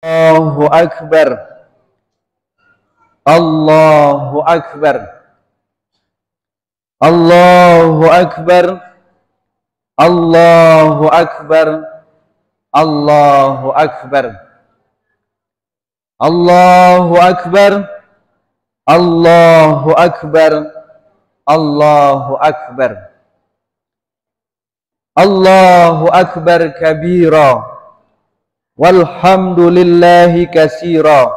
Allahu Akbar. Allahu Akbar. Allahu Akbar. Allahu Akbar. Allahu Akbar. Allahu Akbar. Allahu Akbar. Allahu Akbar. Allahu Akbar kabira. Walhamdulillahi katsira.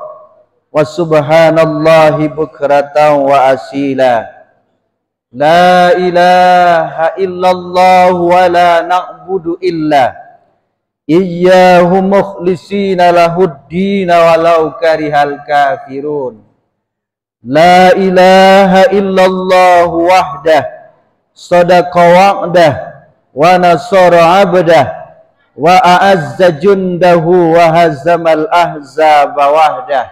Wa subhanallahi bukratan wa asila. La ilaha illallah wa la na'budu illa iyyahu mukhlisina lahuddina walau karihal kafirun. La ilaha illallah wahdah sadaqa wa'dah wa nasara abdah wa a'azza jundahu wa hazamal ahzaba wahdah.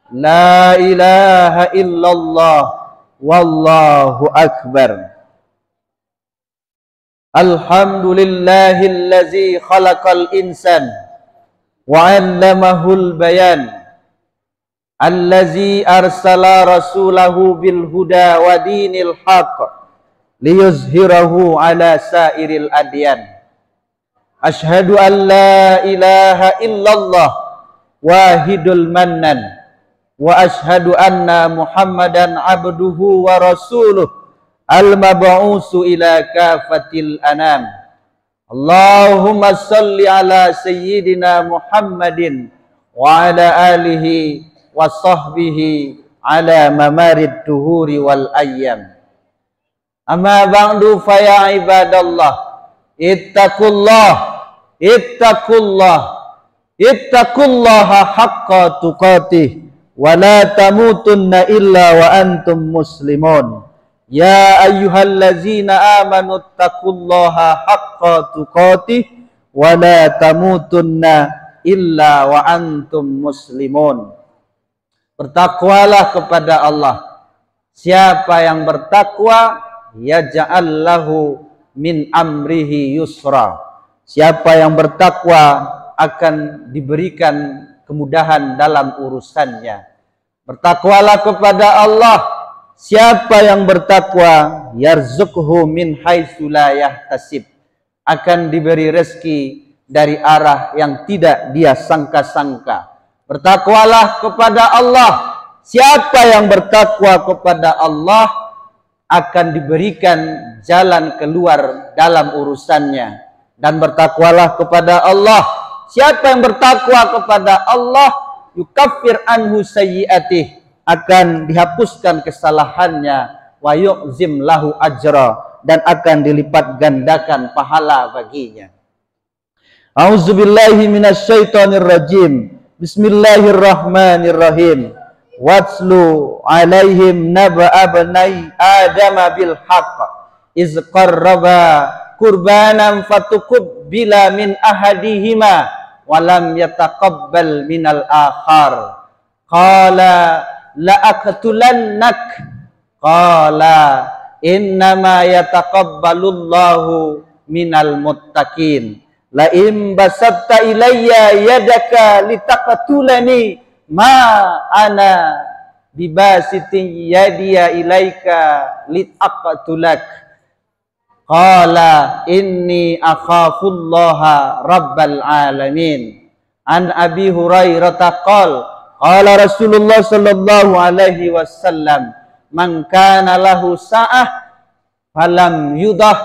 La ilaha illallah wallahu akbar. Alhamdulillahillazi khalaqal insan wa 'allamahul bayan. Allazi arsala rasulahu bil huda wa dinil haqq liyuzhirahu ala sairil adyan. Ashhadu an la ilaha illallah wahidul mannan wa ashhadu anna Muhammadan abduhu wa rasuluh al-mab'usu ila kafatil anam. Allahumma salli ala sayyidina Muhammadin wa ala alihi wa sahbihi ala mamarid duhuri wal ayyam. Amma ba'du fa ya ibadallah ittaqullah ittaqullaha haqqa tuqatih wa la tamutunna illa wa antum muslimun. Ya ayyuhallazina amanu ittaqullaha haqqa tuqatih wa la tamutunna illa wa antum muslimun. Bertakwalah kepada Allah. Siapa yang bertakwa, yaj'al lahu min amrihi yusra. Siapa yang bertakwa akan diberikan kemudahan dalam urusannya. Bertakwalah kepada Allah. Siapa yang bertakwa, yarzuqhu min haitsu la yahtasib. Akan diberi rezeki dari arah yang tidak dia sangka-sangka. Bertakwalah kepada Allah. Siapa yang bertakwa kepada Allah akan diberikan jalan keluar dalam urusannya. Dan bertakwalah kepada Allah. Siapa yang bertakwa kepada Allah, yukaffir anhu sayyi'atih, akan dihapuskan kesalahannya, wa yu'zim lahu ajra, dan akan dilipat gandakan pahala baginya. A'udzubillahi minasyaitonir rajim. Bismillahirrahmanirrahim. Watslu alaihim naba'a bnai adama bil haqq iz qarraba qurbanan fatuqbila min ahadihima wa lam yataqabbal minal akhar. Qala la aqtulannak. Qala innama yataqabbalullahu minal muttaqin. La in basatta ilayya yadaka litaqtulani ma ana bibasitin yadiya ilaika litaqtulak. Qala inni akhafullaha rabbal alamin. An Abi Hurairah qala qala Rasulullah sallallahu alaihi wasallam, man kana lahu sa'ah falam yudah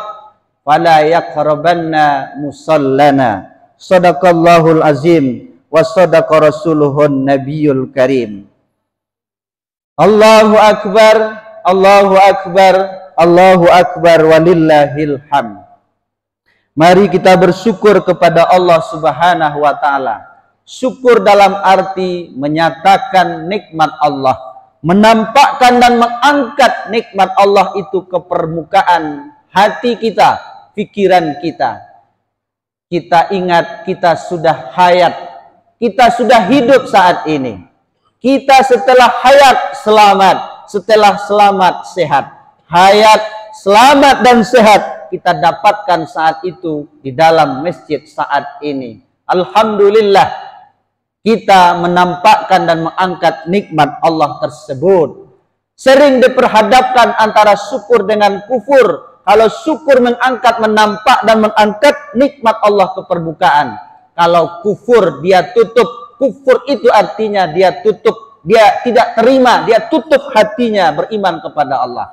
fala yaqrabanna musallana. Shadaqallahul azim wa sadaqa rasuluhun nabiyul karim. Allahu akbar, Allahu akbar, Allahu akbar walillahil hamd. Mari kita bersyukur kepada Allah Subhanahu wa taala. Syukur dalam arti menyatakan nikmat Allah, menampakkan dan mengangkat nikmat Allah itu ke permukaan hati kita, pikiran kita. Kita ingat kita sudah hayat, kita sudah hidup saat ini. Kita setelah hayat selamat, setelah selamat sehat. Hayat, selamat dan sehat kita dapatkan saat itu di dalam masjid saat ini. Alhamdulillah. kita menampakkan dan mengangkat nikmat Allah tersebut. Sering diperhadapkan antara syukur dengan kufur. Kalau syukur mengangkat, menampak dan mengangkat nikmat Allah ke permukaan. Kalau kufur dia tutup. Kufur itu artinya dia tutup, dia tidak terima, dia tutup hatinya beriman kepada Allah.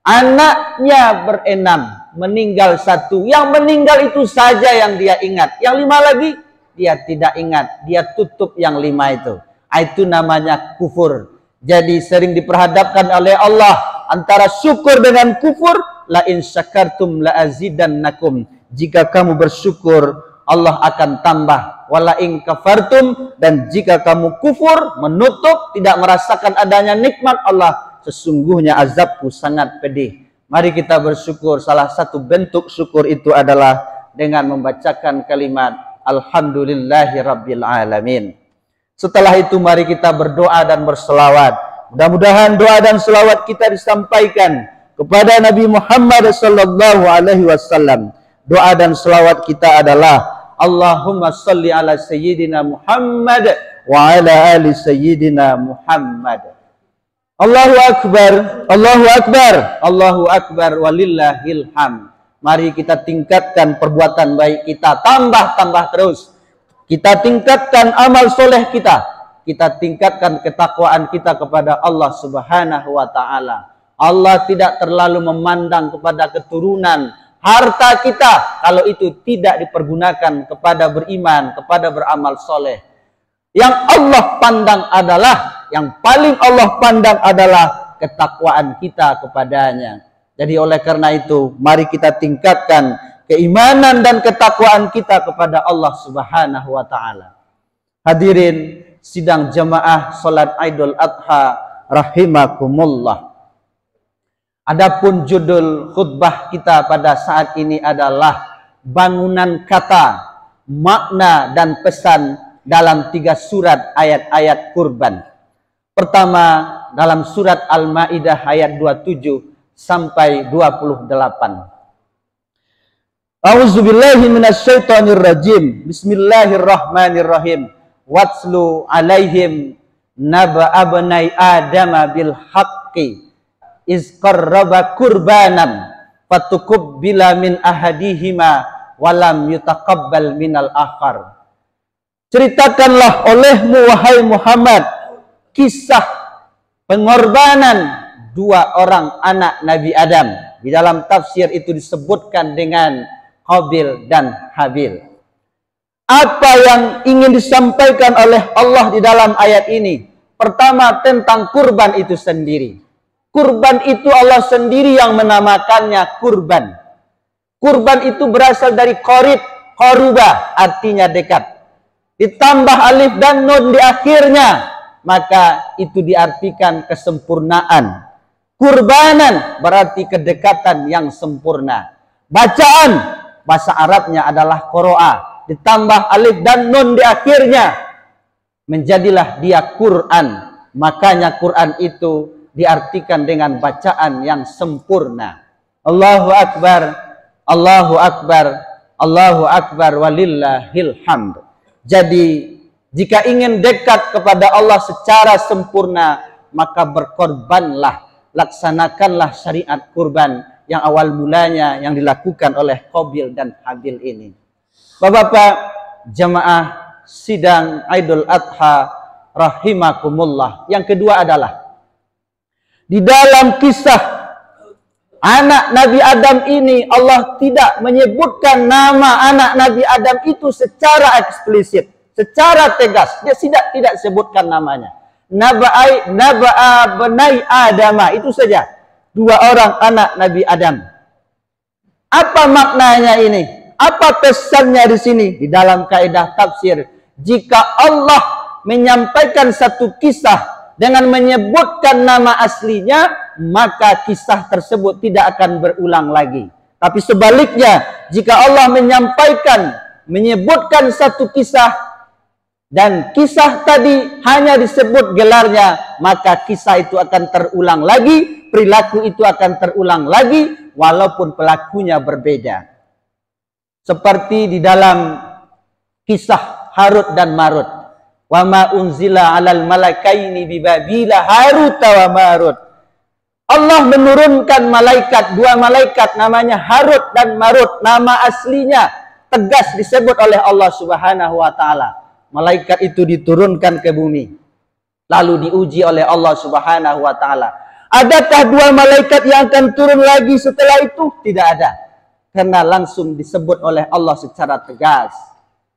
Anaknya berenam, meninggal satu. Yang meninggal itu saja yang dia ingat. Yang 5 lagi dia tidak ingat, dia tutup yang 5 itu. Itu namanya kufur. Jadi sering diperhadapkan oleh Allah antara syukur dengan kufur. La in syakartum la azidannakum. Jika kamu bersyukur, Allah akan tambah. Wala in kafartum, dan jika kamu kufur, menutup, tidak merasakan adanya nikmat Allah, sesungguhnya azabku sangat pedih. Mari kita bersyukur. Salah satu bentuk syukur itu adalah dengan membacakan kalimat Alhamdulillahi Rabbil Alamin. Setelah itu mari kita berdoa dan berselawat. Mudah-mudahan doa dan selawat kita disampaikan kepada Nabi Muhammad sallallahu alaihi wasallam. Doa dan selawat kita adalah Allahumma salli ala sayyidina Muhammad wa ala ali sayyidina Muhammad. Allahu akbar, Allahu akbar, Allahu akbar, walillahil hamd. Mari kita tingkatkan perbuatan baik kita, tambah terus. Kita tingkatkan amal soleh kita. Kita tingkatkan ketakwaan kita kepada Allah Subhanahu wa ta'ala. Allah tidak terlalu memandang kepada keturunan, harta kita, kalau itu tidak dipergunakan kepada beriman, kepada beramal soleh. Yang Allah pandang adalah, yang paling Allah pandang adalah ketakwaan kita kepadanya. Jadi oleh karena itu, mari kita tingkatkan keimanan dan ketakwaan kita kepada Allah Subhanahu wa ta'ala. Hadirin sidang jamaah salat Idul Adha rahimakumullah. Adapun judul khutbah kita pada saat ini adalah bangunan kata, makna dan pesan dalam 3 surat ayat-ayat kurban. Pertama dalam surat Al-Maidah ayat 27 sampai 28. A'udzubillahi minasyaitonirrajim. Bismillahirrahmanirrahim. Watslu alaihim naba abnai adama bil haqqi iz qarraba qurbanan fatukubbila min ahadihima walam yutaqabbal minal akhar. Ceritakanlah olehmu wahai Muhammad kisah pengorbanan 2 orang anak Nabi Adam. Di dalam tafsir itu disebutkan dengan Qabil dan Habil. Apa yang ingin disampaikan oleh Allah di dalam ayat ini? Pertama tentang kurban itu sendiri. Kurban itu Allah sendiri yang menamakannya kurban. Kurban itu berasal dari qarib, qaruba, artinya dekat. Ditambah alif dan nun di akhirnya, maka itu diartikan kesempurnaan. Kurbanan berarti kedekatan yang sempurna. Bacaan bahasa Arabnya adalah qiraah, ditambah alif dan nun di akhirnya, menjadilah dia Quran. Makanya Quran itu diartikan dengan bacaan yang sempurna. Allahu akbar, Allahu akbar, Allahu akbar, walillahil hamd. Jadi jika ingin dekat kepada Allah secara sempurna, maka berkorbanlah, laksanakanlah syariat kurban yang awal mulanya yang dilakukan oleh Qabil dan Habil ini. Bapak-bapak jamaah sidang Idul Adha rahimakumullah. Yang kedua adalah di dalam kisah anak Nabi Adam ini, Allah tidak menyebutkan nama anak Nabi Adam itu secara eksplisit, secara tegas. Dia tidak sebutkan namanya. Naba'a benai Adama, itu saja. 2 orang anak Nabi Adam. Apa maknanya ini? Apa pesannya di sini? Di dalam kaidah tafsir, jika Allah menyampaikan satu kisah dengan menyebutkan nama aslinya, maka kisah tersebut tidak akan berulang lagi. Tapi sebaliknya, jika Allah menyebutkan satu kisah dan kisah tadi hanya disebut gelarnya, maka kisah itu akan terulang lagi, perilaku itu akan terulang lagi, walaupun pelakunya berbeda. Seperti di dalam kisah Harut dan Marut. Wa ma unzila 'alal malakaini bi Babila Harut wa Marut. Allah menurunkan malaikat, dua malaikat namanya Harut dan Marut. Nama aslinya tegas disebut oleh Allah Subhanahu wa taala. Malaikat itu diturunkan ke bumi, lalu diuji oleh Allah Subhanahu wa taala. Adakah dua malaikat yang akan turun lagi setelah itu? Tidak ada. Karena langsung disebut oleh Allah secara tegas.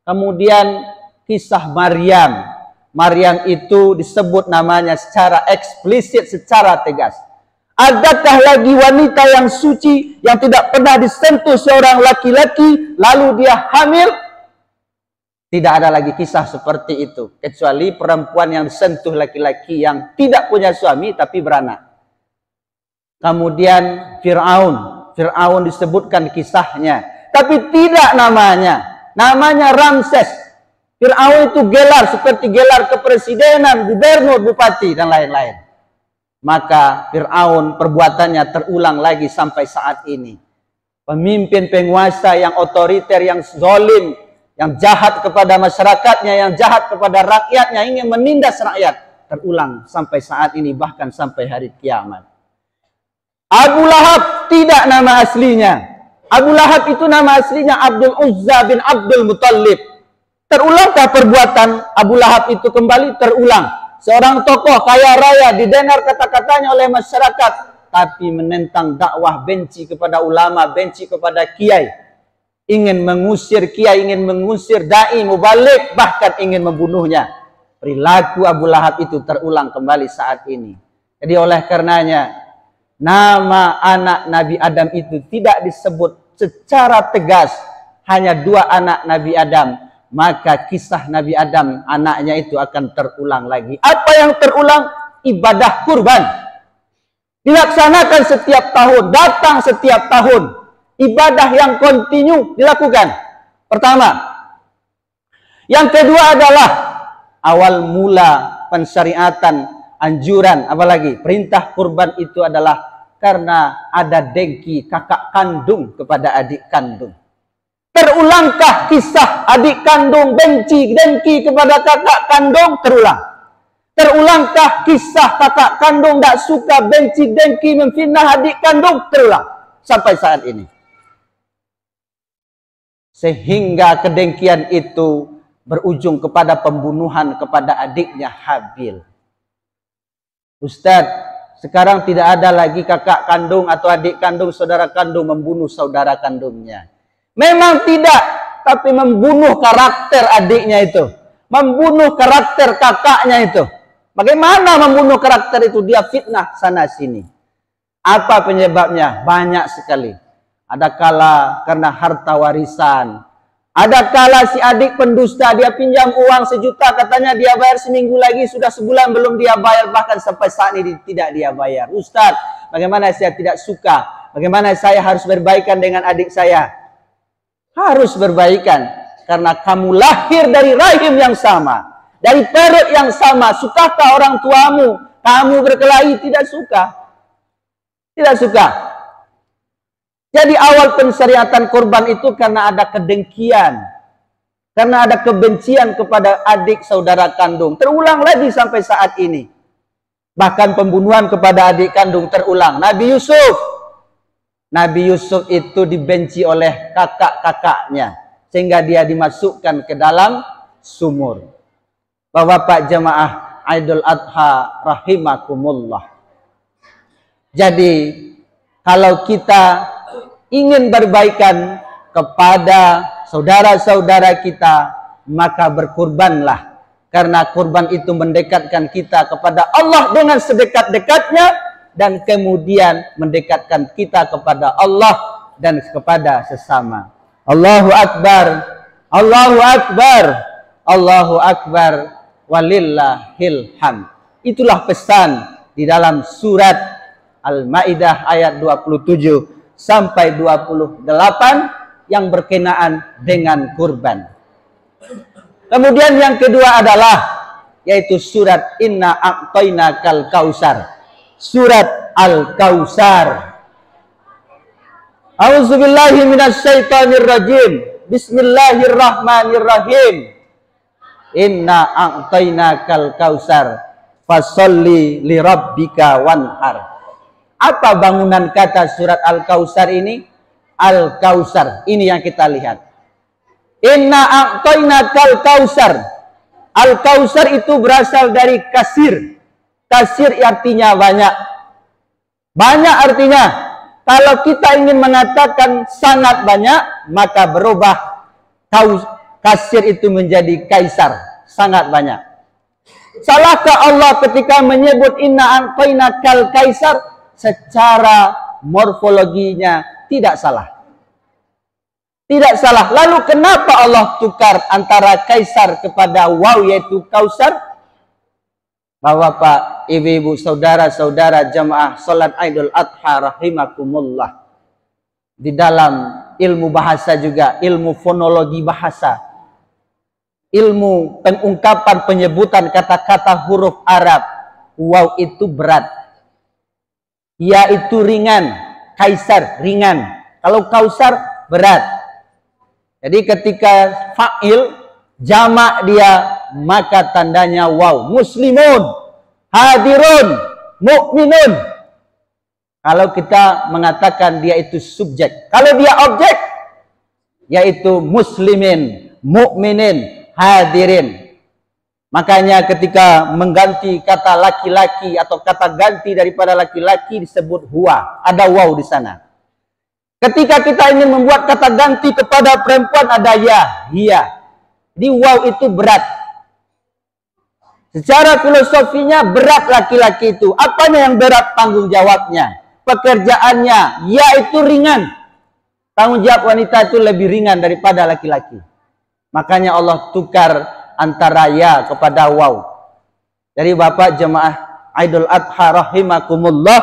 Kemudian kisah Maryam. Maryam itu disebut namanya secara eksplisit, secara tegas. Adakah lagi wanita yang suci yang tidak pernah disentuh seorang laki-laki lalu dia hamil? Tidak ada lagi kisah seperti itu. Kecuali perempuan yang disentuh laki-laki yang tidak punya suami tapi beranak. Kemudian Fir'aun disebutkan kisahnya. Tapi tidak namanya. Namanya Ramses. Fir'aun itu gelar seperti gelar kepresidenan, gubernur, bupati, dan lain-lain. Maka Fir'aun perbuatannya terulang lagi sampai saat ini. Pemimpin penguasa yang otoriter, yang zalim, yang jahat kepada masyarakatnya, yang jahat kepada rakyatnya, ingin menindas rakyat. Terulang sampai saat ini, bahkan sampai hari kiamat. Abu Lahab tidak nama aslinya. Abu Lahab itu nama aslinya Abdul Uzza bin Abdul Muttalib. Terulangkah perbuatan Abu Lahab itu kembali? Terulang. Seorang tokoh kaya raya didengar kata-katanya oleh masyarakat, tapi menentang dakwah, benci kepada ulama, benci kepada kiai. Ingin mengusir kiai, ingin mengusir dai, mubalik, bahkan ingin membunuhnya. Perilaku Abu Lahab itu terulang kembali saat ini. Jadi oleh karenanya, nama anak Nabi Adam itu tidak disebut secara tegas, hanya dua anak Nabi Adam. Maka kisah Nabi Adam, anaknya itu akan terulang lagi. Apa yang terulang? Ibadah kurban. Dilaksanakan setiap tahun, datang setiap tahun. Ibadah yang kontinu dilakukan. Pertama. Yang kedua adalah awal mula pensyariatan, anjuran, apalagi perintah kurban itu adalah karena ada dengki kakak kandung kepada adik kandung. Terulangkah kisah adik kandung benci dengki kepada kakak kandung? Terulang. Terulangkah kisah kakak kandung tak suka benci dengki memfitnah adik kandung? Terulang sampai saat ini. Sehingga kedengkian itu berujung kepada pembunuhan kepada adiknya Habil. Ustadz, sekarang tidak ada lagi kakak kandung atau adik kandung, saudara kandung membunuh saudara kandungnya. Memang tidak, tapi membunuh karakter adiknya itu. Membunuh karakter kakaknya itu. Bagaimana membunuh karakter itu? Dia fitnah sana sini. Apa penyebabnya? Banyak sekali. Ada kala karena harta warisan. Ada kala si adik pendusta, dia pinjam uang 1 juta, katanya dia bayar seminggu lagi, sudah sebulan belum dia bayar, bahkan sampai saat ini tidak dia bayar. Ustadz, bagaimana saya tidak suka? Bagaimana saya harus berbaikan dengan adik saya? Harus berbaikan, karena kamu lahir dari rahim yang sama, dari perut yang sama. Sukakah orang tuamu kamu berkelahi? Tidak suka. Tidak suka. Jadi awal pensyariatan kurban itu karena ada kedengkian, karena ada kebencian kepada adik saudara kandung. Terulang lagi sampai saat ini. Bahkan pembunuhan kepada adik kandung terulang. Nabi Yusuf itu dibenci oleh kakak-kakaknya, sehingga dia dimasukkan ke dalam sumur. Bapak jemaah Idul Adha rahimakumullah. Jadi kalau kita ingin berbaikan kepada saudara-saudara kita, maka berkurbanlah. Karena kurban itu mendekatkan kita kepada Allah dengan sedekat-dekatnya, dan kemudian mendekatkan kita kepada Allah dan kepada sesama. Allahu Akbar, Allahu Akbar, Allahu Akbar, walillahil hamd. Itulah pesan di dalam surat Al-Maidah ayat 27 sampai 28 yang berkenaan dengan kurban. Kemudian yang kedua adalah yaitu surat Inna A'tainakal Kautsar. Surat Al-Kautsar. A'udzubillahi minasyaitonirrajim. Bismillahirrahmanirrahim. Inna a'tainakal kausar fasolli li rabbika wanhar. Apa bangunan kata surat Al-Kausar ini? Al-Kausar. Ini yang kita lihat. Inna a'tainakal kausar. Al-Kausar itu berasal dari kasir. Kasir artinya banyak. Banyak artinya, kalau kita ingin mengatakan sangat banyak, maka berubah kasir itu menjadi kaisar. Sangat banyak. Salahkah Allah ketika menyebut inna a'tainakal kaisar? Secara morfologinya tidak salah. Tidak salah. Lalu kenapa Allah tukar antara kaisar kepada waw yaitu kausar? Bapak, ibu-ibu, saudara-saudara jamaah salat Idul Adha rahimakumullah. Di dalam ilmu bahasa juga, ilmu fonologi bahasa, ilmu pengungkapan penyebutan kata-kata huruf Arab, waw itu berat, ya itu ringan, kaisar ringan, kalau kausar berat. Jadi ketika fa'il jamak dia, maka tandanya waw. Muslimun, hadirun, mukminun. Kalau kita mengatakan dia itu subjek, kalau dia objek, yaitu muslimin, mukminin, hadirin. Makanya ketika mengganti kata laki-laki atau kata ganti daripada laki-laki disebut huwa, ada waw di sana. Ketika kita ingin membuat kata ganti kepada perempuan ada ya, hiya. Di waw itu berat. Secara filosofinya berat laki-laki itu. Apanya yang berat? Tanggung jawabnya, pekerjaannya. Ya itu ringan. Tanggung jawab wanita itu lebih ringan daripada laki-laki. Makanya Allah tukar antara ya kepada waw. Jadi Bapak jemaah Idul Adha rahimakumullah,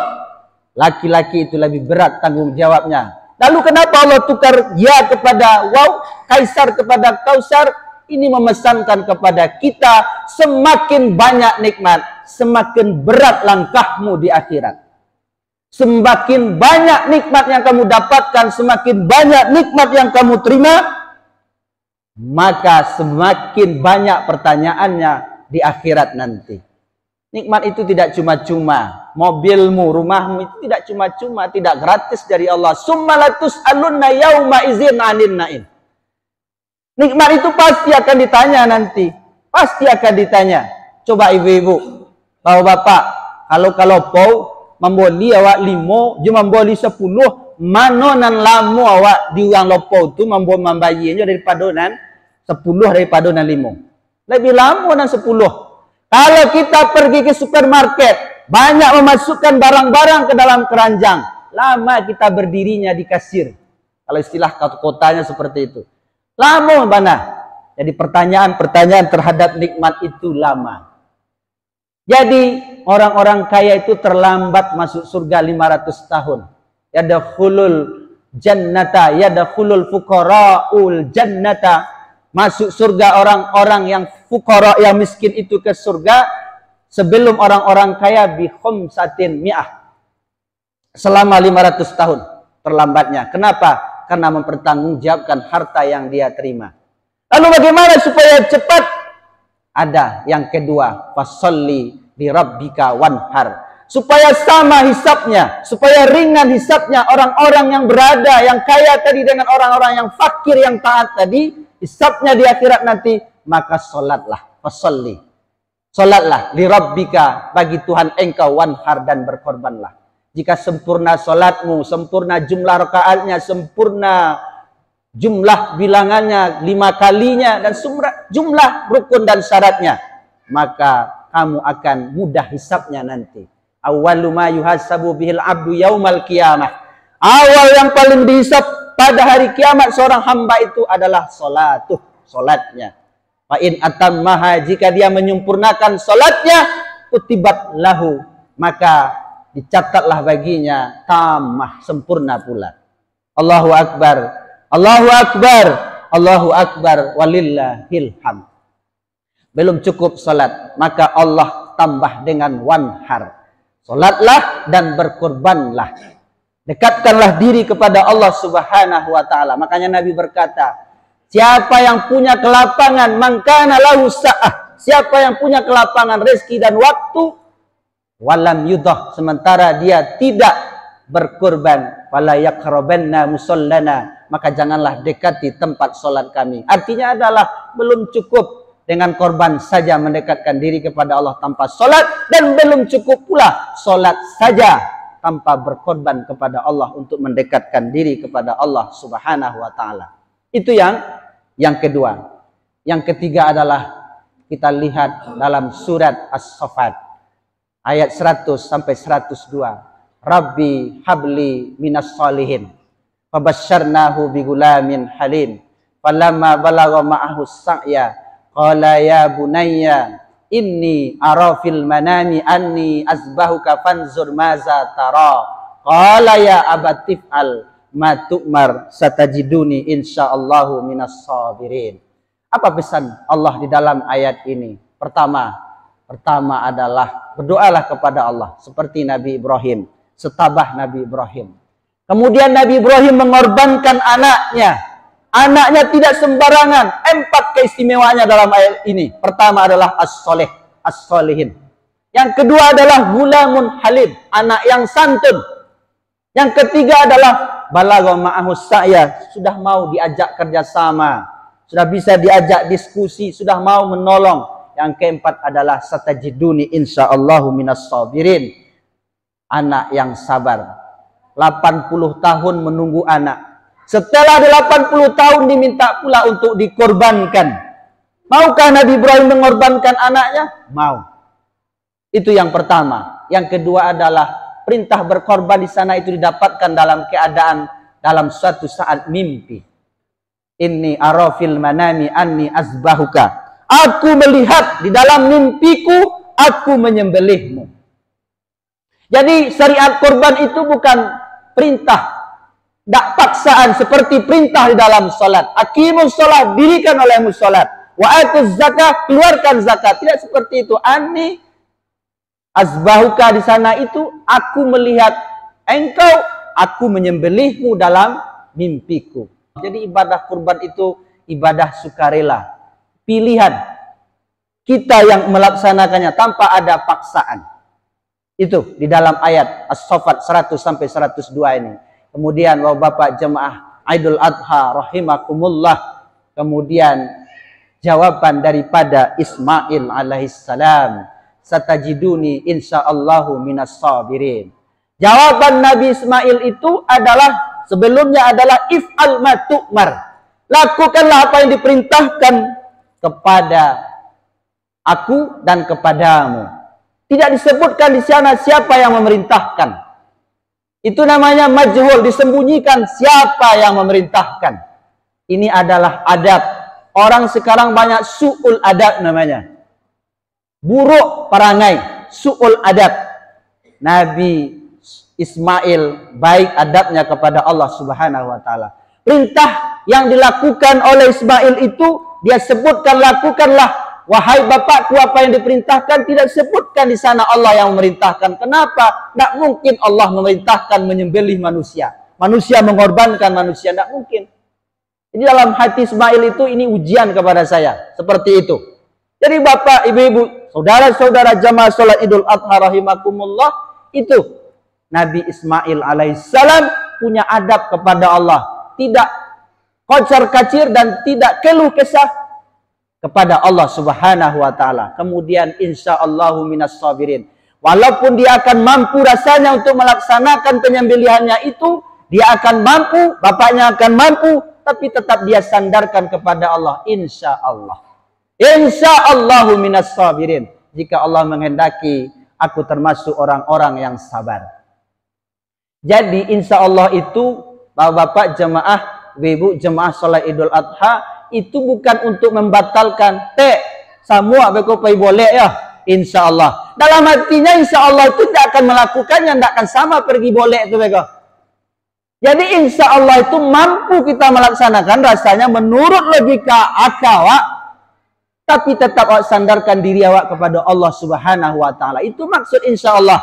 laki-laki itu lebih berat tanggung jawabnya. Lalu kenapa Allah tukar ya kepada waw, kaisar kepada kausar? Ini memesankan kepada kita semakin banyak nikmat, semakin berat langkahmu di akhirat. Semakin banyak nikmat yang kamu dapatkan, semakin banyak nikmat yang kamu terima, maka semakin banyak pertanyaannya di akhirat nanti. Nikmat itu tidak cuma-cuma. Mobilmu, rumahmu itu tidak cuma-cuma, tidak gratis dari Allah. Summa latus'alunna yauma idzin 'anil na'im. Nikmat itu pasti akan ditanya nanti. Pasti akan ditanya. Coba ibu-ibu, bapak-bapak, kalau pou memboli awak 5, juma memboli 10, mano nan lamu awak diuang lopo tu membayinya daripada nan 10 daripada nan 5. Lebih lama nan 10. Kalau kita pergi ke supermarket, banyak memasukkan barang-barang ke dalam keranjang, lama kita berdirinya di kasir. Kalau istilah kotanya seperti itu. Lama mana? Jadi pertanyaan-pertanyaan terhadap nikmat itu lama. Jadi orang-orang kaya itu terlambat masuk surga 500 tahun. Yadkhulul jannata, yadkhulul fuqara'ul jannata. Masuk surga orang-orang yang fuqara, yang miskin itu ke surga sebelum orang-orang kaya bi khamsatin mi'ah. Selama 500 tahun terlambatnya. Kenapa? Karena mempertanggungjawabkan harta yang dia terima. Lalu bagaimana supaya cepat? Ada yang kedua, fasolli li rabbika wanhar. Supaya sama hisapnya, supaya ringan hisapnya orang-orang yang berada, yang kaya tadi dengan orang-orang yang fakir, yang taat tadi, hisapnya di akhirat nanti, maka solatlah, fasolli. Solatlah li rabbika, bagi Tuhan engkau, wanhar, dan berkorbanlah. Jika sempurna solatmu, sempurna jumlah rakaatnya, sempurna jumlah bilangannya, 5 kalinya, dan jumlah rukun dan syaratnya, maka kamu akan mudah hisapnya nanti. Awwalu ma yuhasabu bihil abdu yaumal qiyamah. Awal yang paling dihisap pada hari kiamat seorang hamba itu adalah solatnya. Fa in atammaha, jika dia menyempurnakan solatnya, kutibat lahu, maka dicatatlah baginya tamah, sempurna pula. Allahu Akbar, Allahu Akbar, Allahu Akbar, walillahil hamd. Belum cukup salat, maka Allah tambah dengan wanhar. Salatlah dan berkorbanlah. Dekatkanlah diri kepada Allah Subhanahu wa taala. Makanya Nabi berkata, Siapa yang punya kelapangan, mangkana lahu sa'ah. Siapa yang punya kelapangan rezeki dan waktu, walam yudah, sementara dia tidak berkorban, wala yaqrabanna musallana, maka janganlah dekati tempat solat kami. Artinya adalah belum cukup dengan korban saja mendekatkan diri kepada Allah tanpa solat, dan belum cukup pula solat saja tanpa berkorban kepada Allah untuk mendekatkan diri kepada Allah Subhanahu wa taala. Itu yang kedua. Yang ketiga adalah kita lihat dalam surat As-Saffat ayat 100 sampai 102. Rabbi habli minas salihin fabasyarnahu bigulamin halim falamma balagha ma'ahu sa'ya qala ya bunayya inni ara fil manami anni azbahuka fanzur maza tara qala ya abatif al ma tu'mar satajiduni insyaallahu minas sabirin. Apa pesan Allah di dalam ayat ini? Pertama adalah berdoalah kepada Allah seperti Nabi Ibrahim, setabah Nabi Ibrahim. Kemudian Nabi Ibrahim mengorbankan anaknya. Anaknya tidak sembarangan. 4 keistimewaannya dalam ayat ini. Pertama adalah as-soleh, as-solihin. Yang kedua adalah gulamun halim, anak yang santun. Yang ketiga adalah balagha ma'ahu sa'ya, sudah mau diajak kerjasama, sudah bisa diajak diskusi, sudah mau menolong. Yang keempat adalah satajiduni insyaallahu minas sabirin, anak yang sabar. 80 tahun menunggu anak. Setelah 80 tahun diminta pula untuk dikorbankan. Maukah Nabi Ibrahim mengorbankan anaknya? Mau. Itu yang pertama. Yang kedua adalah perintah berkorban di sana itu didapatkan dalam keadaan dalam suatu saat mimpi. Inni ara fil manami anni azbahuka. Aku melihat di dalam mimpiku aku menyembelihmu. Jadi syariat korban itu bukan perintah, tidak paksaan seperti perintah di dalam salat. Aqimus shalah, dirikan olehmu salat. Wa atuz zakah, keluarkan zakat. Tidak seperti itu. Anni azbahuka di sana itu aku melihat engkau, aku menyembelihmu dalam mimpiku. Jadi ibadah kurban itu ibadah sukarela, pilihan kita yang melaksanakannya tanpa ada paksaan. Itu di dalam ayat As-Saffat 100 sampai 102 ini. Kemudian Bapak jemaah Idul Adha rahimakumullah, kemudian jawaban daripada Ismail alaihissalam, satajiduni insyaallahu minas sabirin. Jawaban Nabi Ismail itu adalah sebelumnya adalah if'al ma tu'mar. Lakukanlah apa yang diperintahkan kepada aku dan kepadamu. Tidak disebutkan di sana siapa yang memerintahkan. Itu namanya majhul, disembunyikan siapa yang memerintahkan. Ini adalah adab. Orang sekarang banyak su'ul adab namanya. Buruk perangai, su'ul adab. Nabi Ismail baik adabnya kepada Allah Subhanahu wa taala. Perintah yang dilakukan oleh Ismail itu dia sebutkan, lakukanlah wahai bapakku apa yang diperintahkan. Tidak sebutkan di sana Allah yang memerintahkan. Kenapa? Tidak mungkin Allah memerintahkan menyembelih manusia. Manusia mengorbankan manusia, tidak mungkin. Jadi dalam hati Ismail itu ini ujian kepada saya, seperti itu. Jadi bapak, ibu-ibu, saudara-saudara jamaah salat Idul Adha rahimakumullah, itu Nabi Ismail alaihissalam punya adab kepada Allah, tidak kocar-kacir dan tidak keluh kesah kepada Allah Subhanahu wa taala. Kemudian insyaallahu minas sabirin. Walaupun dia akan mampu rasanya untuk melaksanakan penyembelihannya itu, dia akan mampu, bapaknya akan mampu, tapi tetap dia sandarkan kepada Allah, insyaallah. Insyaallahu minas sabirin. Jika Allah menghendaki, aku termasuk orang-orang yang sabar. Jadi insya Allah itu bapak-bapak jemaah, ibu jemaah salat Idul Adha itu bukan untuk membatalkan semua bekopai boleh ya, insya Allah. Dalam hatinya insya Allah itu tidak akan melakukannya, tidak akan sama pergi boleh itu beko. Jadi insya Allah itu mampu kita melaksanakan rasanya menurut logika akal, tapi tetap awak sandarkan diri awak kepada Allah Subhanahu wa taala. Itu maksud insya Allah.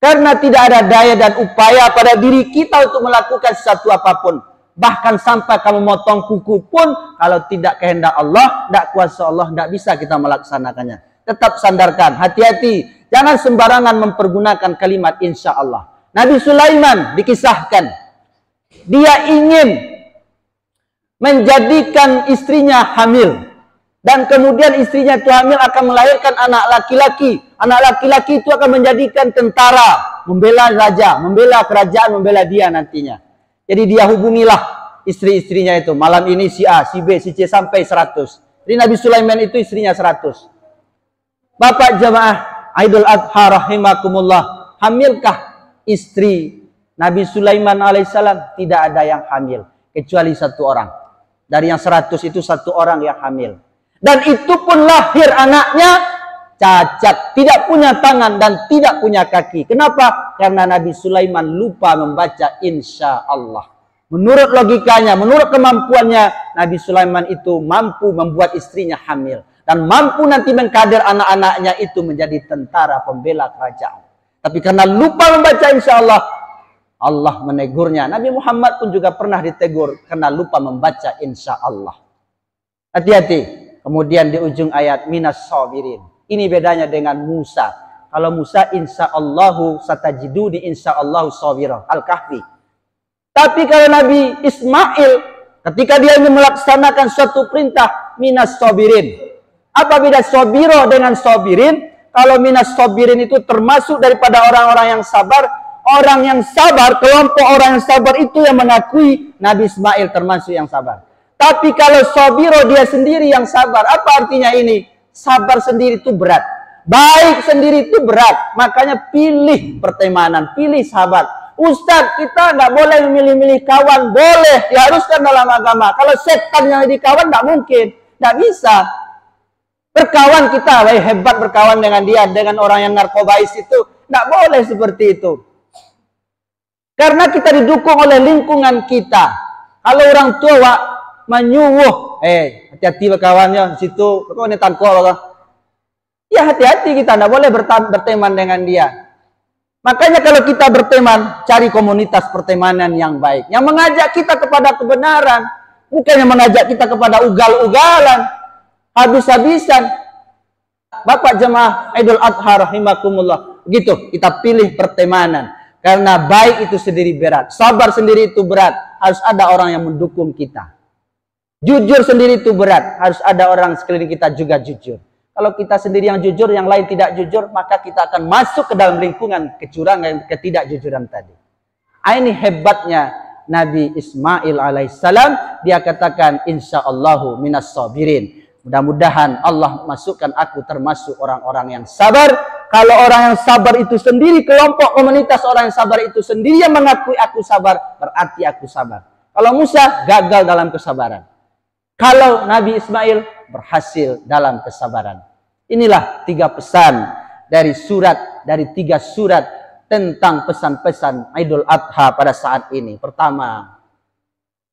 Karena tidak ada daya dan upaya pada diri kita untuk melakukan sesuatu apapun. Bahkan sampai kamu motong kuku pun, kalau tidak kehendak Allah, tidak kuasa Allah, tidak bisa kita melaksanakannya. Tetap sandarkan, hati-hati. Jangan sembarangan mempergunakan kalimat insya Allah. Nabi Sulaiman dikisahkan, dia ingin menjadikan istrinya hamil. Dan kemudian istrinya itu hamil akan melahirkan anak laki-laki. Anak laki-laki itu akan menjadikan tentara, membela raja, membela kerajaan, membela dia nantinya. Jadi dia hubungilah istri-istrinya itu. Malam ini si A, si B, si C sampai 100. Jadi Nabi Sulaiman itu istrinya 100. Bapak jamaah Idul Adha rahimakumullah, hamilkah istri Nabi Sulaiman alaihissalam? Tidak ada yang hamil kecuali satu orang. Dari yang 100 itu satu orang yang hamil. Dan itu pun lahir anaknya cacat, tidak punya tangan dan tidak punya kaki. Kenapa? Karena Nabi Sulaiman lupa membaca insya Allah. Menurut logikanya, menurut kemampuannya, Nabi Sulaiman itu mampu membuat istrinya hamil. Dan mampu nanti mengkader anak-anaknya itu menjadi tentara pembela kerajaan. Tapi karena lupa membaca insya Allah, Allah menegurnya. Nabi Muhammad pun juga pernah ditegur karena lupa membaca insya Allah. Hati-hati. Kemudian di ujung ayat minas sabirin. Ini bedanya dengan Musa. Kalau Musa insya Allahu satajiduni insya Allahu sabirah. Al-Kahfi. Tapi kalau Nabi Ismail, ketika dia ingin melaksanakan suatu perintah, minas sabirin. Apa beda sabiro dengan sabirin? Kalau minas sabirin itu termasuk daripada orang-orang yang sabar. Orang yang sabar, kelompok orang yang sabar itu yang mengakui Nabi Ismail termasuk yang sabar. Tapi kalau sabiro dia sendiri yang sabar, apa artinya ini? Sabar sendiri itu berat. Baik sendiri itu berat. Makanya pilih pertemanan, pilih sahabat. Ustadz, kita nggak boleh memilih-milih kawan. Boleh, diharuskan dalam agama. Kalau setan yang jadi kawan, nggak mungkin. Nggak bisa. Berkawan kita, hebat berkawan dengan dia. Dengan orang yang narkobais itu. Nggak boleh seperti itu. Karena kita didukung oleh lingkungan kita. Kalau orang tua menyuruh, hati-hati berkawannya di situ, kok ini tanko ya hati-hati kita, tidak boleh berteman dengan dia. Makanya kalau kita berteman, cari komunitas pertemanan yang baik, yang mengajak kita kepada kebenaran, bukannya mengajak kita kepada ugal-ugalan, habis-habisan. Bapak jemaah Idul Adha rahimakumullah, begitu kita pilih pertemanan, karena baik itu sendiri berat, sabar sendiri itu berat, harus ada orang yang mendukung kita. Jujur sendiri itu berat. Harus ada orang sekeliling kita juga jujur. Kalau kita sendiri yang jujur, yang lain tidak jujur, maka kita akan masuk ke dalam lingkungan kecurangan, ketidakjujuran tadi. Ini hebatnya Nabi Ismail alaihissalam. Dia katakan, insya Allahu minas sabirin. Mudah-mudahan Allah masukkan aku termasuk orang-orang yang sabar. Kalau orang yang sabar itu sendiri, kelompok komunitas orang yang sabar itu sendiri yang mengakui aku sabar, berarti aku sabar. Kalau Musa gagal dalam kesabaran. Kalau Nabi Ismail berhasil dalam kesabaran. Inilah 3 pesan dari 3 surat tentang pesan-pesan Idul Adha pada saat ini. Pertama,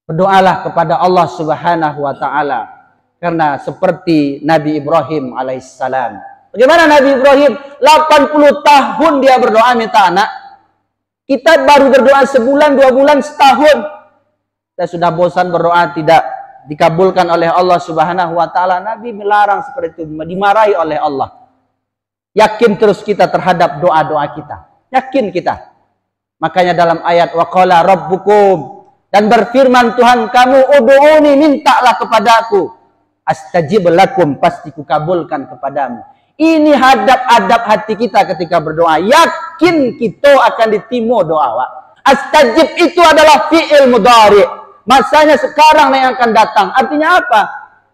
berdoalah kepada Allah Subhanahu wa taala, karena seperti Nabi Ibrahim alaihissalam. Bagaimana Nabi Ibrahim 80 tahun dia berdoa minta anak. Kita baru berdoa sebulan, 2 bulan, setahun. Kita sudah bosan berdoa tidak dikabulkan oleh Allah Subhanahu wa taala. Nabi melarang seperti itu, dimarahi oleh Allah. Yakin terus kita terhadap doa-doa kita. Yakin kita. Makanya dalam ayat waqala rabbukum, dan berfirman Tuhan kamu, ud'uni, mintalah kepadaku, astajib lakum, pasti kukabulkan kepadamu. Ini adab-adab hati kita ketika berdoa. Yakin kita akan diterima doa. Astajib itu adalah fi'il mudhari'. Masanya sekarang yang akan datang. Artinya apa?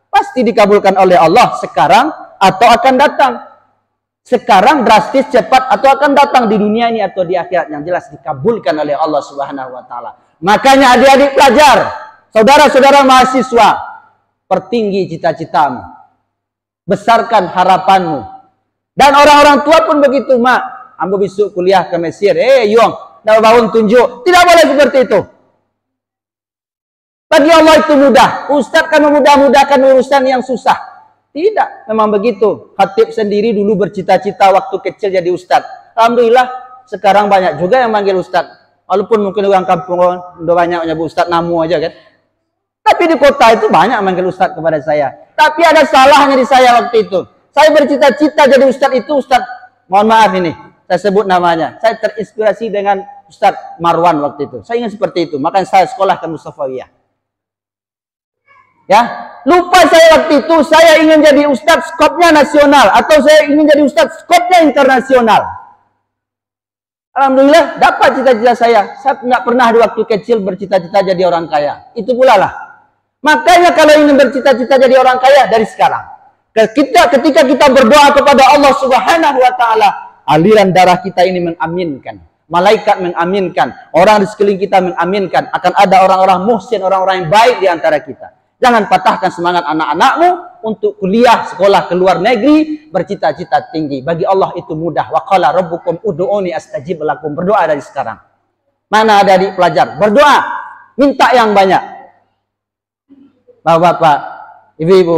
Pasti dikabulkan oleh Allah sekarang atau akan datang. Sekarang drastis, cepat, atau akan datang di dunia ini atau di akhirat. Yang jelas dikabulkan oleh Allah Subhanahu wa taala. Makanya adik-adik pelajar, saudara-saudara mahasiswa, pertinggi cita-citamu. Besarkan harapanmu. Dan orang-orang tua pun begitu, Mak. Ambo besok kuliah ke Mesir. Yong, dah bangun tunjuk. Tidak boleh seperti itu. Bagi Allah itu mudah. Ustaz kan memudah-mudahkan urusan yang susah. Tidak, memang begitu. Khatib sendiri dulu bercita-cita waktu kecil jadi ustaz. Alhamdulillah, sekarang banyak juga yang manggil ustaz. Walaupun mungkin orang kampung udah banyak menyebut Ustaz Namu aja kan. Tapi di kota itu banyak manggil Ustaz kepada saya. Tapi ada salahnya di saya waktu itu. Saya bercita-cita jadi Ustaz itu Ustaz, mohon maaf ini, saya sebut namanya. Saya terinspirasi dengan Ustaz Marwan waktu itu. Saya ingin seperti itu. Makanya saya sekolah ke Mustafawiyah. Ya, lupa saya waktu itu saya ingin jadi Ustaz skopnya nasional atau saya ingin jadi Ustaz skopnya internasional. Alhamdulillah dapat cita-cita saya. Saya tidak pernah di waktu kecil bercita-cita jadi orang kaya. Itu pula lah. Makanya kalau ingin bercita-cita jadi orang kaya dari sekarang. Ketika kita berdoa kepada Allah Subhanahu wa taala, aliran darah kita ini mengaminkan. Malaikat mengaminkan, orang di sekeliling kita mengaminkan, akan ada orang-orang muhsin, orang-orang yang baik di antara kita. Jangan patahkan semangat anak-anakmu untuk kuliah, sekolah ke luar negeri, bercita-cita tinggi. Bagi Allah itu mudah. Wa qala rabbukum ud'uni astajib lakum. Berdoa dari sekarang. Mana ada adik pelajar? Berdoa, minta yang banyak. Bapak-bapak, ibu-ibu,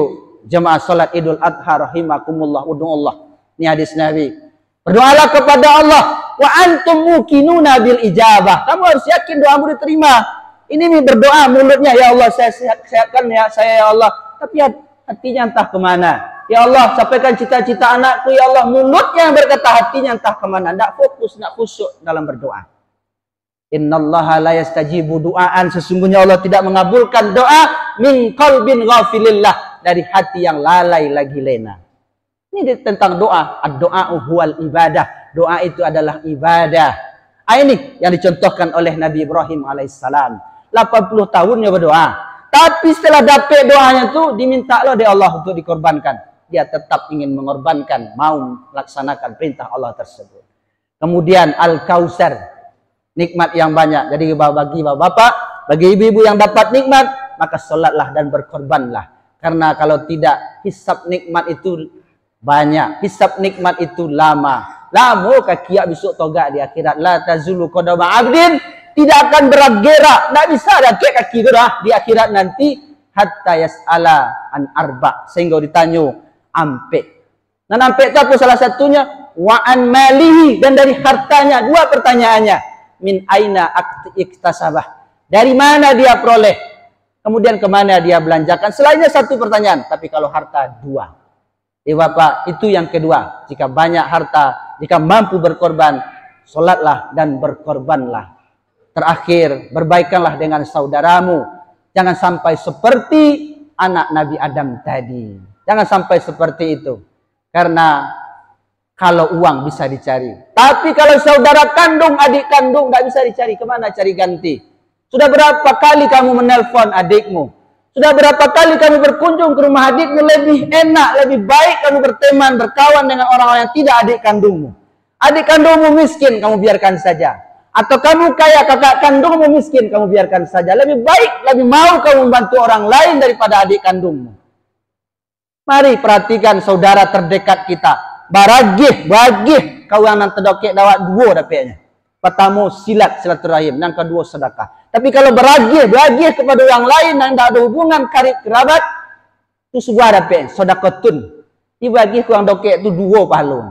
jemaah salat Idul Adha rahimakumullah, ud'ullah. Ini hadis Nabi. Berdoalah kepada Allah, wa antum muqinuna bil ijabah. Kamu harus yakin doamu diterima. Ini berdoa mulutnya, ya Allah saya sehatkan ya saya ya Allah. Tapi hatinya entah kemana. Ya Allah sampaikan cita-cita anakku ya Allah. Mulutnya yang berkata, hatinya entah kemana. Tidak fokus, tidak khusyuk dalam berdoa. Innallaha la yastajibu du'aan. Sesungguhnya Allah tidak mengabulkan doa min qalbin ghafilillah, dari hati yang lalai lagi lena. Ini tentang doa. Ad-doa huwal ibadah. Doa itu adalah ibadah. Ini yang dicontohkan oleh Nabi Ibrahim alaihissalam. 80 tahunnya berdoa. Tapi setelah dapat doanya itu diminta oleh Allah untuk dikorbankan. Dia tetap ingin mengorbankan, mau melaksanakan perintah Allah tersebut. Kemudian Al-Kausar, nikmat yang banyak. Jadi bagi bapak-bapak, bagi ibu-ibu yang dapat nikmat, maka sholatlah dan berkorbanlah. Karena kalau tidak, hisab nikmat itu banyak. Hisab nikmat itu lama. Lama kaki besok toga di akhirat. La tazulu qadama abdin, tidak akan berat-gerak, tidak bisa ada kaki gerah di akhirat nanti hatta yas'ala an arba, sehingga ditanya ampe. Dan ampe itu apa salah satunya? Wa an malihi, dan dari hartanya. Dua pertanyaannya. Min aina iktasabah, dari mana dia peroleh, kemudian kemana dia belanjakan. Selainnya satu pertanyaan, tapi kalau harta dua. Bapak, itu yang kedua. Jika banyak harta, jika mampu berkorban, sholatlah dan berkorbanlah. Terakhir, berbaikanlah dengan saudaramu. Jangan sampai seperti anak Nabi Adam tadi. Jangan sampai seperti itu. Karena kalau uang bisa dicari. Tapi kalau saudara kandung, adik kandung, tidak bisa dicari. Kemana cari ganti? Sudah berapa kali kamu menelpon adikmu? Sudah berapa kali kamu berkunjung ke rumah adikmu? Lebih enak, lebih baik kamu berteman, berkawan dengan orang-orang yang tidak adik kandungmu. Adik kandungmu miskin, kamu biarkan saja. Atau kamu kaya, kakak kandungmu miskin, kamu biarkan saja. Lebih baik, lebih mau kamu membantu orang lain daripada adik kandungmu. Mari perhatikan saudara terdekat kita. Bagih kau yang nanti dokek dawat dua dapetnya. Pertama silaturahim, yang kedua sedekah. Tapi kalau beragih kepada orang lain yang tidak ada hubungan karib kerabat, itu sebuah dapet sedekatun. Dibagi kurang dokek itu dua pahalun.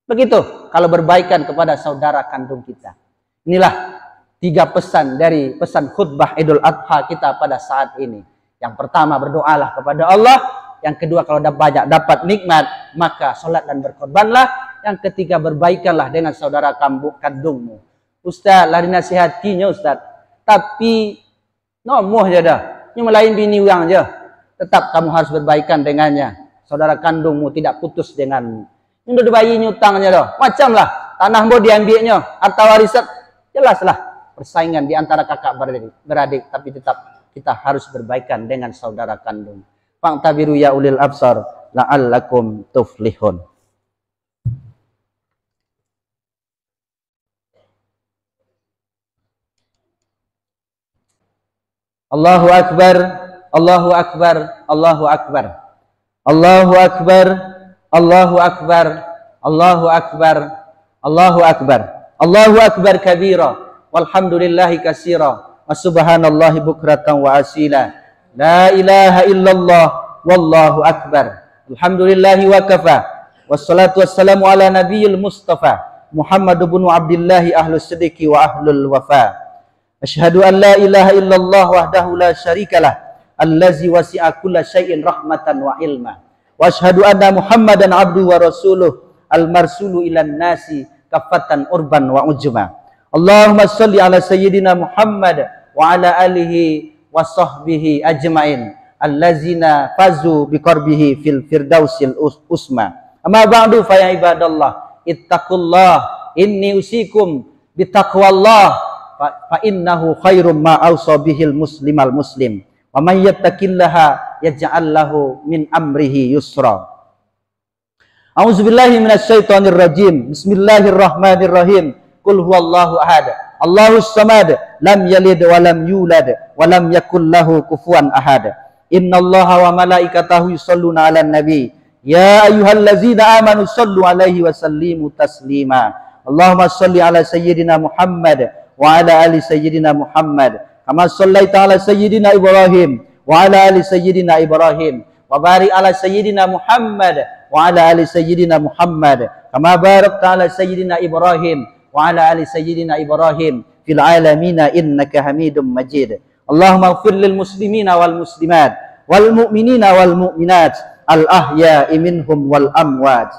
Begitu kalau berbaikan kepada saudara kandung kita. Inilah 3 pesan dari pesan khutbah Idul Adha kita pada saat ini. Yang pertama, berdoalah kepada Allah. Yang kedua, kalau banyak dapat nikmat, maka sholat dan berkorbanlah. Yang ketiga, berbaikanlah dengan saudara kandungmu. Ustaz, lah dinasihatinya Ustaz. Tapi, nomoh je dah. Ini melain bini orang je. Tetap kamu harus berbaikan dengannya. Saudara kandungmu tidak putus denganmu. Ini udah bayi nyutangnya dah. Macamlah, tanah mau diambilnya. Harta warisan, jelaslah. Persaingan di antara kakak beradik. Tapi tetap kita harus berbaikan dengan saudara kandung. Fa'tabiru ya ulil absar la'allakum tuflihun. Allahu akbar, Allahu akbar, Allahu akbar. Allahu akbar, Allahu akbar, Allahu akbar, Allahu akbar. Allahu akbar kabira, walhamdulillahi katsira, wa subhanallahi bukratan wa asila. La ilaha illallah wallahu akbar. Alhamdulillahi wa kafa. Wassalatu wassalamu ala nabiyil mustafa Muhammad ibn Abdullah ahlus sidqi wa ahlul wafa. Asyhadu an la ilaha illallah wahdahu la syarikalah allazi wasi'a kulla syai'in rahmatan wa ilma. Wa asyhadu anna Muhammadan abduhu wa rasuluh al-marsulu ilan nasi kafatan urban wa ujma. Allahumma sholli ala sayyidina Muhammad wa ala alihi wa sahbihi ajmain allazina fazu biqarbihi fil firdausil usma. Amma ba'du fa ya ibadallah ittaqullah inni usikum bitaqwallah fa innahu khairum ma awsa bihil muslimal muslim wa may yattaqillaha yaj'al lahu min amrihi yusra. A'udzubillahi minasyaitonir rajim. Bismillahirrahmanirrahim. Qul huwallahu ahad. Allahus samad. Lam yalid wa lam yulad wa lam yakul lahu kufuwan ahad. Innallaha wa malaikatahu yusholluna 'alan nabi. Ya ayyuhallazina amanu shollu 'alaihi wa sallimu taslima. Allahumma sholli 'ala sayyidina Muhammad wa 'ala ali sayyidina Muhammad kama shallaita 'ala sayyidina Ibrahim wa 'ala ali sayyidina Ibrahim wa barik 'ala sayyidina Muhammad wa 'ala ali sayyidina Muhammad kama barakta 'ala sayyidina Ibrahim wa 'ala ali sayyidina Ibrahim fil 'alamina innaka Hamidum Majid. Allahumma ighfir lil muslimina wal muslimat wal mu'minina wal mu'minat al ahya'i minhum wal amwat.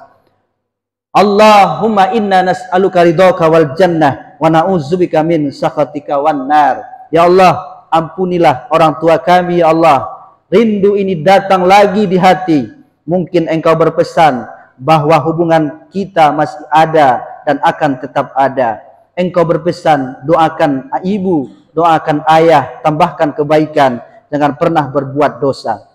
Allahumma inna nas'aluka ridhaka wal jannah wa na'udzubika min sakhatika wan nar. Ya Allah, ampunilah orang tua kami ya Allah. Rindu ini datang lagi di hati. Mungkin engkau berpesan bahwa hubungan kita masih ada dan akan tetap ada. Engkau berpesan doakan ibu, doakan ayah, tambahkan kebaikan, jangan pernah berbuat dosa.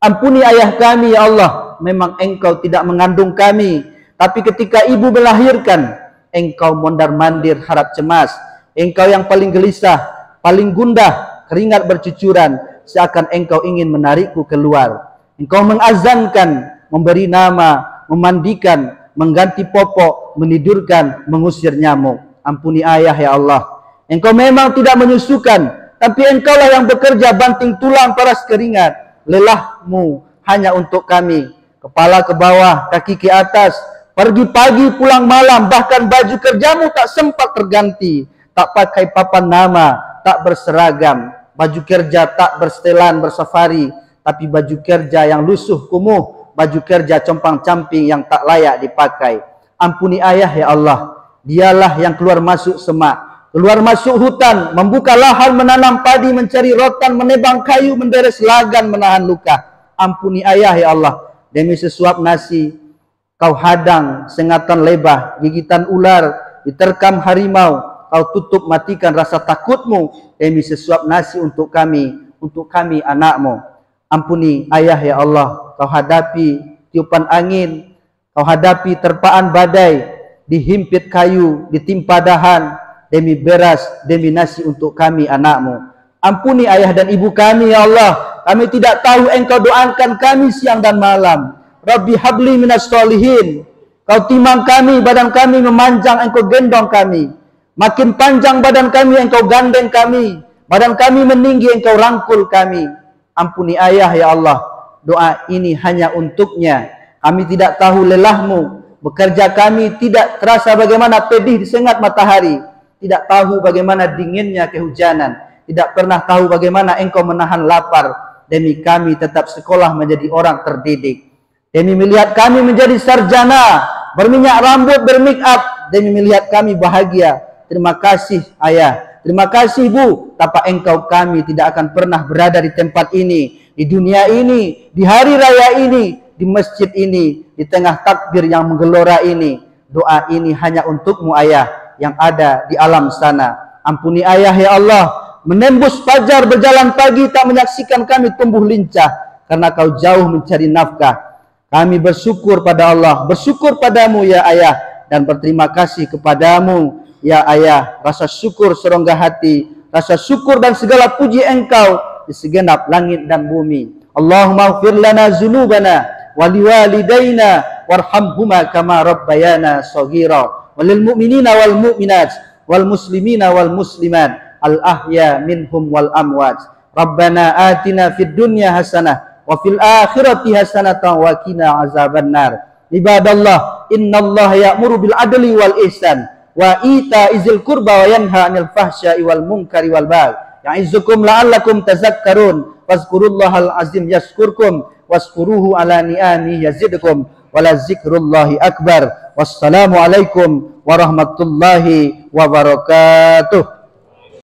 Ampuni ayah kami ya Allah, memang engkau tidak mengandung kami, tapi ketika ibu melahirkan engkau mondar-mandir harap cemas. Engkau yang paling gelisah, paling gundah, keringat bercucuran, seakan engkau ingin menarikku keluar. Engkau mengazankan, memberi nama, memandikan, mengganti popok, menidurkan, mengusir nyamuk. Ampuni ayah ya Allah. Engkau memang tidak menyusukan, tapi engkaulah yang bekerja banting tulang paras keringat. Lelahmu hanya untuk kami. Kepala ke bawah, kaki ke atas, pergi pagi pulang malam, bahkan baju kerjamu tak sempat terganti. Tak pakai papan nama, tak berseragam. Baju kerja tak bersetelan bersafari, tapi baju kerja yang lusuh kumuh, baju kerja compang-camping yang tak layak dipakai. Ampuni ayah ya Allah. Dialah yang keluar masuk semak, keluar masuk hutan, membuka lahan, menanam padi, mencari rotan, menebang kayu, menderes lagan, menahan luka. Ampuni ayah ya Allah. Demi sesuap nasi kau hadang sengatan lebah, gigitan ular, diterkam harimau, kau tutup matikan rasa takutmu demi sesuap nasi untuk kami anakmu. Ampuni ayah ya Allah. Kau hadapi tiupan angin, kau hadapi terpaan badai, dihimpit kayu, ditimpa dahan, demi beras, demi nasi untuk kami anakmu. Ampuni ayah dan ibu kami ya Allah. Kami tidak tahu engkau doakan kami siang dan malam. Rabbi habli minas sholihin. Kau timang kami, badan kami memanjang, engkau gendong kami. Makin panjang badan kami, engkau gandeng kami. Badan kami meninggi, engkau rangkul kami. Ampuni ayah ya Allah. Doa ini hanya untuknya. Kami tidak tahu lelahmu. Bekerja kami tidak terasa bagaimana pedih disengat matahari. Tidak tahu bagaimana dinginnya kehujanan. Tidak pernah tahu bagaimana engkau menahan lapar. Demi kami tetap sekolah menjadi orang terdidik. Demi melihat kami menjadi sarjana, berminyak rambut, bermake up, demi melihat kami bahagia. Terima kasih ayah, terima kasih bu. Tanpa engkau kami tidak akan pernah berada di tempat ini, di dunia ini, di hari raya ini, di masjid ini, di tengah takbir yang menggelora ini. Doa ini hanya untukmu ayah yang ada di alam sana. Ampuni ayah ya Allah. Menembus fajar berjalan pagi tak menyaksikan kami tumbuh lincah karena kau jauh mencari nafkah. Kami bersyukur pada Allah, bersyukur padamu ya ayah, dan berterima kasih kepadamu ya ayah. Rasa syukur serongga hati, rasa syukur dan segala puji engkau di segenap langit dan bumi. Allahumma ighfir lana dzunubana wa liwalidayna warhamhuma kama rabbayana shaghira walil mu'minina wal mu'minat wal muslimina wal muslimat al ahya minhum wal amwat. Rabbana atina fid dunya hasanah wa fil akhirati hasanatan wa qina azabannar. Ibadallah, innallaha ya'muru bil adli wal ihsan wa ita'izil qurba wa yanha 'anil fahsya'i wal munkari wal baghi. Ya'izukum la'allakum tazakkarun. Wazkurullahal azim yaskurkum waskuruhu ala ni'ami yazidkum wala zikrullahi akbar. Wassalamu alaikum warahmatullahi wabarakatuh.